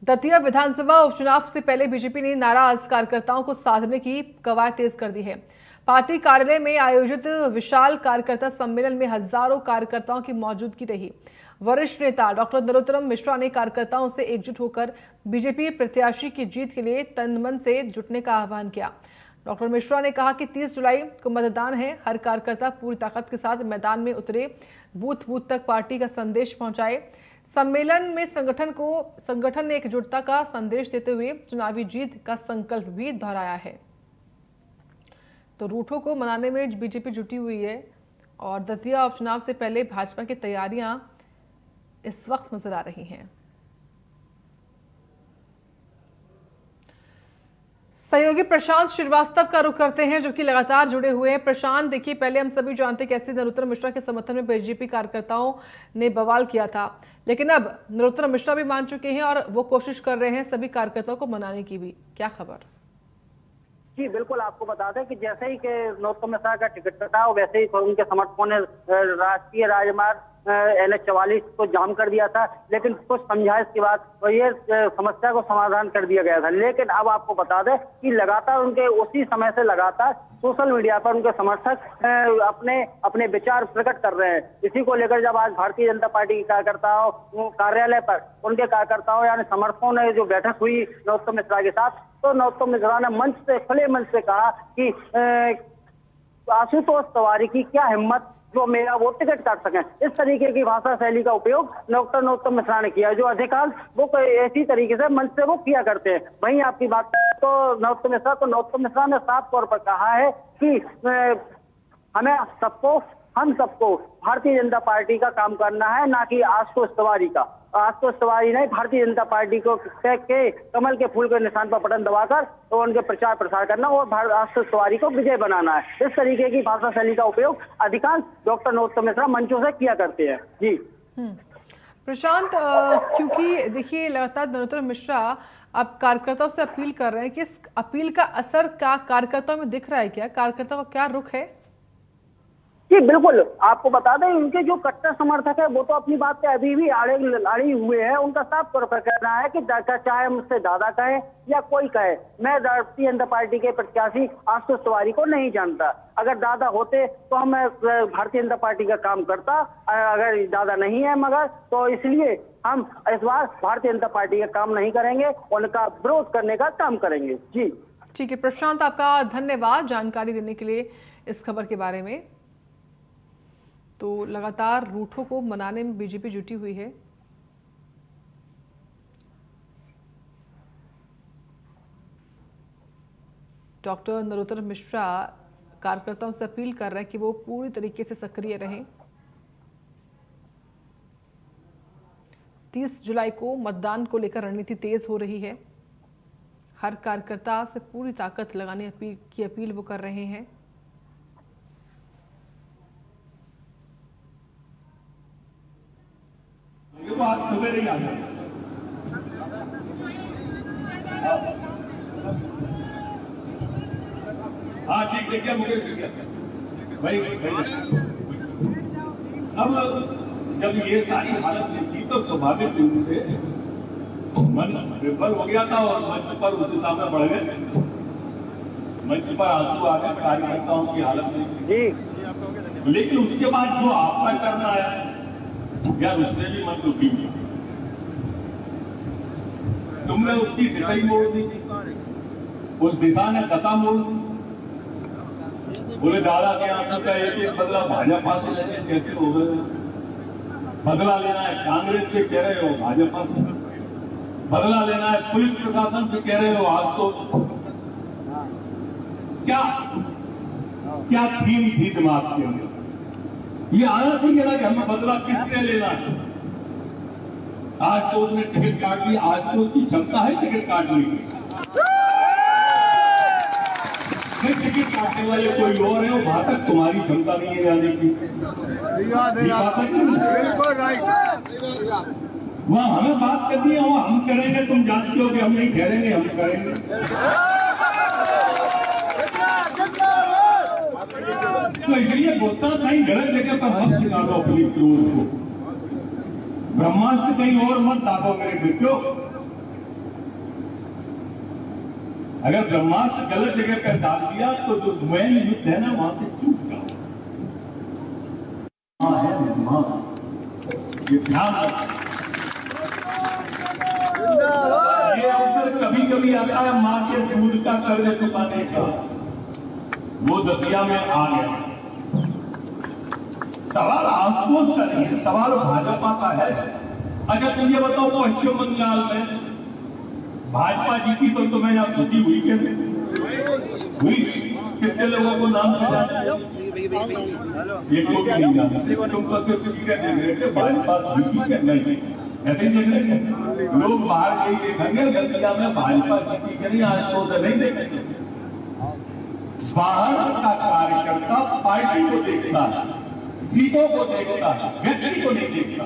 दतिया विधानसभा उपचुनाव से पहले बीजेपी ने नाराज कार्यकर्ताओं को साधने की कवायद तेज कर दी है। पार्टी कार्यालय में आयोजित विशाल कार्यकर्ता सम्मेलन में हजारों कार्यकर्ताओं की मौजूदगी रही। वरिष्ठ नेता डॉक्टर नरोत्तम मिश्रा ने कार्यकर्ताओं से एकजुट होकर बीजेपी प्रत्याशी की जीत के लिए तन मन से जुटने का आह्वान किया। डॉक्टर मिश्रा ने कहा कि 30 जुलाई को मतदान है, हर कार्यकर्ता पूरी ताकत के साथ मैदान में उतरे, बूथ बूथ तक पार्टी का संदेश पहुंचाए। सम्मेलन में संगठन ने एकजुटता का संदेश देते हुए चुनावी जीत का संकल्प भी दोहराया है। तो रूठों को मनाने में बीजेपी जुटी हुई है और दतिया उपचुनाव से पहले भाजपा की तैयारियां इस वक्त नजर आ रही हैं। सहयोगी प्रशांत श्रीवास्तव का रुख करते हैं, जो कि लगातार जुड़े हुए हैं। प्रशांत, देखिए, पहले हम सभी जानते कैसे नरोत्तम मिश्रा के समर्थन में बीजेपी कार्यकर्ताओं ने बवाल किया था, लेकिन अब नरोत्तम मिश्रा भी मान चुके हैं और वो कोशिश कर रहे हैं सभी कार्यकर्ताओं को मनाने की भी। क्या खबर? जी बिल्कुल, आपको बता दें कि जैसे ही के नरोत्तम मिश्रा का टिकट कटा, वैसे ही उनके समर्थकों ने राष्ट्रीय राजमार्ग NH-44 को जाम कर दिया था, लेकिन कुछ समझाइश के बाद तो ये समस्या को समाधान कर दिया गया था। लेकिन अब आपको बता दें कि लगातार उनके उसी समय से लगातार सोशल मीडिया पर उनके समर्थक अपने विचार प्रकट कर रहे हैं। इसी को लेकर जब आज भारतीय जनता पार्टी के कार्यकर्ताओं कार्यालय पर उनके कार्यकर्ताओं यानी समर्थकों ने जो बैठक हुई नरोत्तम मिश्रा के साथ, तो नरोत्तम मिश्रा ने खुले मंच से कहा कि आशुतोष तिवारी की क्या हिम्मत जो मेरा वो टिकट काट सकें। इस तरीके की भाषा शैली का उपयोग डॉक्टर नरोत्तम मिश्रा ने किया, जो अधिकांश वो ऐसी तरीके से मंच से वो किया करते हैं। वहीं आपकी बात करें तो नरोत्तम मिश्रा ने साफ तौर पर कहा है कि हम सबको भारतीय जनता पार्टी का काम करना है, ना कि आशुतोष तिवारी का। आशुतोष तिवारी ने भारतीय जनता पार्टी को के कमल के फूल के निशान पर बटन दबाकर तो उनके प्रचार प्रसार करना और आशुतोष तिवारी को विजय बनाना है। इस तरीके की भाषा शैली का उपयोग अधिकांश डॉक्टर नरोत्तम मिश्रा मंचों से किया करते हैं। जी प्रशांत, क्योंकि देखिए लगातार नरोत्तम मिश्रा अब कार्यकर्ताओं से अपील कर रहे हैं कि इस अपील का असर क्या कार्यकर्ताओं में दिख रहा है? क्या कार्यकर्ताओं का क्या रुख है? जी बिल्कुल, आपको बता दें उनके जो कट्टर समर्थक है वो तो अपनी बात पे अभी भी अड़ी हुए हैं। उनका साफ तौर पर कहना है कि चाहे मुझसे दादा कहे या कोई कहे, मैं भारतीय जनता पार्टी के प्रत्याशी आशुतोष तिवारी को नहीं जानता। अगर दादा होते तो मैं भारतीय जनता पार्टी का काम करता, अगर दादा नहीं है मगर तो इसलिए हम इस बार भारतीय जनता पार्टी का काम नहीं करेंगे, उनका विरोध करने का काम करेंगे। जी ठीक है प्रशांत, आपका धन्यवाद जानकारी देने के लिए इस खबर के बारे में। तो लगातार रूठों को मनाने में बीजेपी जुटी हुई है। डॉक्टर नरोत्तम मिश्रा कार्यकर्ताओं से अपील कर रहे हैं कि वो पूरी तरीके से सक्रिय रहें। 30 जुलाई को मतदान को लेकर रणनीति तेज हो रही है। हर कार्यकर्ता से पूरी ताकत लगाने की अपील वो कर रहे हैं। आज सवेरे ही आ गए। हाँ ठीक है, मुझे भाई अब जब ये सारी हालत देखी तो स्वाभाविक रूप से मन विफल हो गया था और मंच पर उस दिशा में बढ़ गए। मंच पर आंसू आ गए कार्यकर्ताओं की हालत देखी। लेकिन उसके बाद जो आपका करना आया यार, उससे भी मन दुखी हुई। तुमने उसकी दिशा ही मोड़ दी, उस दिशा ने दशा मोड़ दी। बोले दादा के आंसू का एक बदला भाजपा से लेने कैसे हो गए? बदला लेना है कांग्रेस से कह रहे हो, भाजपा से बदला लेना है, पुलिस प्रशासन से कह रहे हो। आज तो क्या थीम थी दिमाग के अंदर? ये आया था मेरा कि हमें बदला किससे लेना है? आज तो उसने टिकट काट ली, आज तो उसकी क्षमता है टिकट काटने की। टिकट काटने वाले कोई और है, वहां तक तुम्हारी क्षमता नहीं है जाने की। बिल्कुल राइट। वहां हमें बात करनी है, वो हम करेंगे, तुम जानते हो कि हम नहीं ठहरेंगे, हम करेंगे। तो इसलिए गुस्सा कहीं गलत जगह पर मत निकालो अपनी क्रोध को। ब्रह्मास्त्र कहीं और मत दागो मेरे मित्रों। अगर ब्रह्मास्त्र गलत जगह पर डाल दिया तो जो मैन युद्ध है ना वहां से चूक जाओ। ये ध्यान रखो। ये अवसर कभी कभी आता है मां के दूध का कर्ज चुकाने का, वो दतिया में आ गया। सवाल आक्रोश का नहीं है, सवाल भाजपा का है। अच्छा तुम ये बताओ, पश्चिम बंगाल में भाजपा जीती तो तुम्हें यहाँ खुशी हुई क्या? हुई? कितने लोगों को नाम से जानते हो? एक को भी नहीं जानते। तुम तो सिर्फ सीधे देख रहे थे भाजपा जीती क्या? नहीं, ऐसे ही देख रहे थे लोग। बाहर यही देखेंगे दतिया में भाजपा जीती क्या नहीं, आज तो नहीं देखेंगे। बाहर का कार्यकर्ता पार्टी को देखता है, सीटों को देखता है, व्यक्ति को नहीं देखता।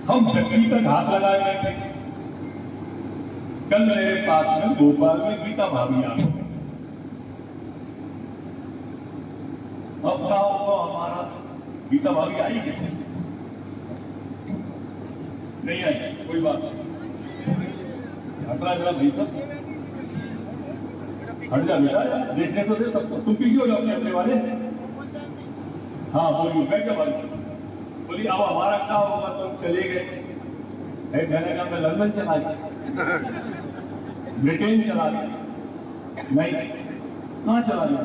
हम व्यक्ति पर हाथ लगाए बैठे। कल मेरे पास में भोपाल में गीता भाभी आ गई। अब क्या होगा हमारा? गीता भाभी आई क्या? नहीं आई, कोई बात नहीं। हटरा जरा भाई साहब, हट जा बेटा, देखने तो दे सबको। तुम पीछे हो जाओ अपने वाले। हाँ बोलिए, मैं क्या बात बोली? अब हमारा क्या होगा? तुम चले गए, मैंने कहा मैं लंदन चला गया, ब्रिटेन चला गया। नहीं, कहाँ चला गया?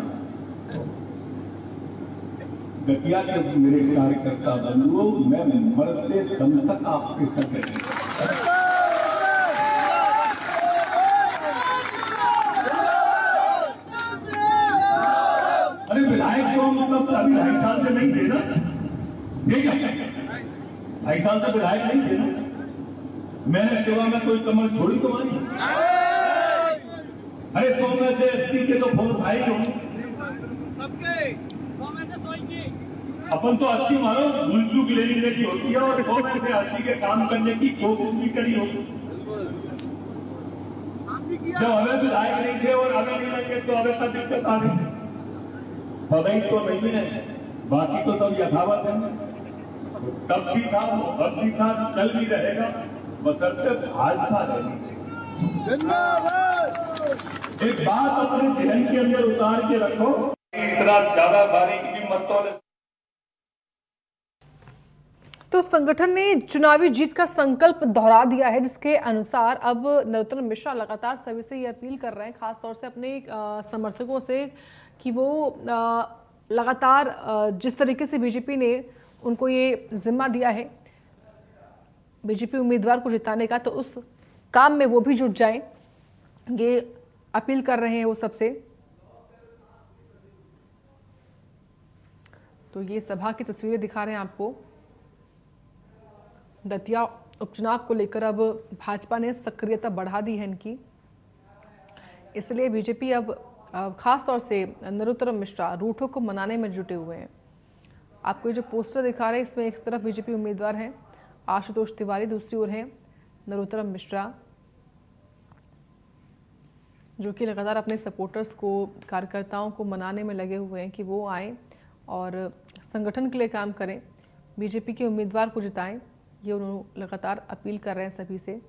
दतिया के मेरे कार्यकर्ता बंधुओं, मैं मरते दम तक आपके संग रहूंगा। अरे विधायक को मतलब अभी 2.5 साल से नहीं थे ना? ये क्या 2.5 साल से विधायक नहीं थे ना? मैंने सेवा में कोई कमर छोड़ी तुम्हारी? अरे 100 में से 80 के तो फोन उठाए हो। अपन तो 80 मारो भूल चूक लेने की होती है, और 100 में से 80 के काम करने की कोशिश भी करी होगी। जब हमें विधायक नहीं थे और हमें नहीं लगे तो हमें सब दिक्कत आ गई। पदई तो नहीं है, बाकी तो सब यथावत है। तब भी था, अब भी था, कल भी रहेगा, बशर्ते भाजपा रहनी चाहिए। एक बात अपने जहन के अंदर उतार के रखो, इतना ज्यादा बारीकी मत तोले। तो संगठन ने चुनावी जीत का संकल्प दोहरा दिया है, जिसके अनुसार अब नरोत्तम मिश्रा लगातार सभी से ये अपील कर रहे हैं, खासतौर से अपने समर्थकों से, कि वो लगातार जिस तरीके से बीजेपी ने उनको ये जिम्मा दिया है बीजेपी उम्मीदवार को जिताने का, तो उस काम में वो भी जुट जाएं। ये अपील कर रहे हैं वो सबसे। तो ये सभा की तस्वीरें दिखा रहे हैं आपको। दतिया उपचुनाव को लेकर अब भाजपा ने सक्रियता बढ़ा दी है इनकी, इसलिए बीजेपी अब खास तौर से नरोत्तम मिश्रा रूठों को मनाने में जुटे हुए हैं। आपको ये जो पोस्टर दिखा रहे हैं, इसमें एक तरफ बीजेपी उम्मीदवार हैं आशुतोष तिवारी, दूसरी ओर हैं नरोत्तम मिश्रा, जो कि लगातार अपने सपोर्टर्स को, कार्यकर्ताओं को मनाने में लगे हुए हैं कि वो आएँ और संगठन के लिए काम करें, बीजेपी के उम्मीदवार को जिताएं। ये उन्होंने लगातार अपील कर रहे हैं सभी से।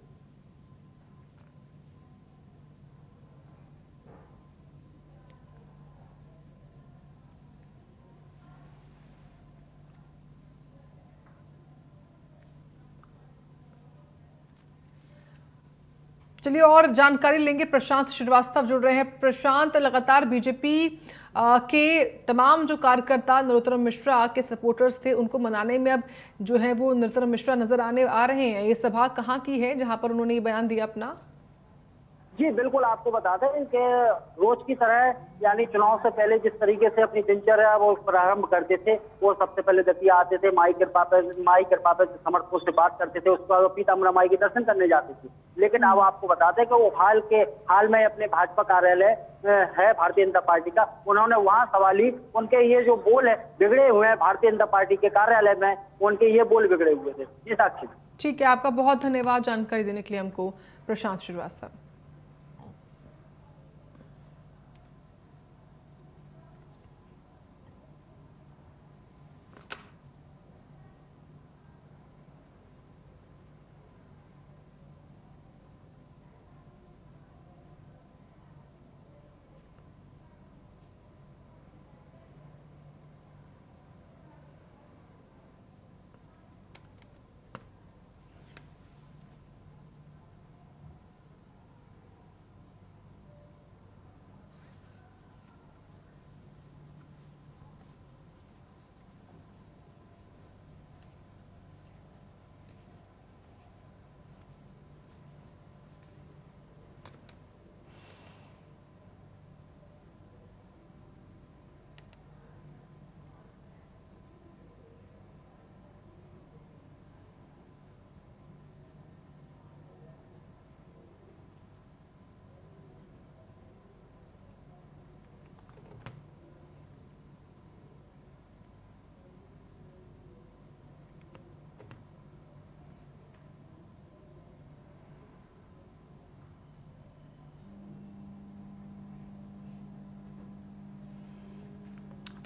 चलिए और जानकारी लेंगे, प्रशांत श्रीवास्तव जुड़ रहे हैं। प्रशांत, लगातार बीजेपी के तमाम जो कार्यकर्ता नरोत्तम मिश्रा के सपोर्टर्स थे, उनको मनाने में अब जो है वो नरोत्तम मिश्रा नजर आ रहे हैं। ये सभा कहाँ की है जहां पर उन्होंने ये बयान दिया अपना? जी बिल्कुल, आपको बता दें कि रोज की तरह यानी चुनाव से पहले जिस तरीके से अपनी दिनचर्या वो प्रारंभ करते थे, वो सबसे पहले दतिया आते थे, माई कृपा पे समर्थकों से बात करते थे, उसके बाद वो पीताम्बरा माई के दर्शन करने जाते थे। लेकिन अब आपको बताते हैं कि वो हाल में अपने भाजपा कार्यालय है भारतीय जनता पार्टी का, उन्होंने वहां सवाली उनके ये जो बोल है बिगड़े हुए हैं भारतीय जनता पार्टी के कार्यालय में, उनके ये बोल बिगड़े हुए थे। जी साक्षी। ठीक है, आपका बहुत धन्यवाद जानकारी देने के लिए हमको, प्रशांत श्रीवास्तव।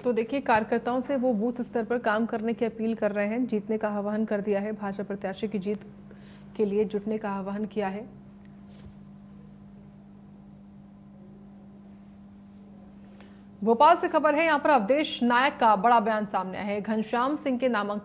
तो देखिए, कार्यकर्ताओं से वो बूथ स्तर पर काम करने की अपील कर रहे हैं, जीतने का आह्वान कर दिया है, भाजपा प्रत्याशी की जीत के लिए जुटने का आह्वान किया है। भोपाल से खबर है, यहां पर अवधेश नायक का बड़ा बयान सामने आया है। घनश्याम सिंह के नामांकन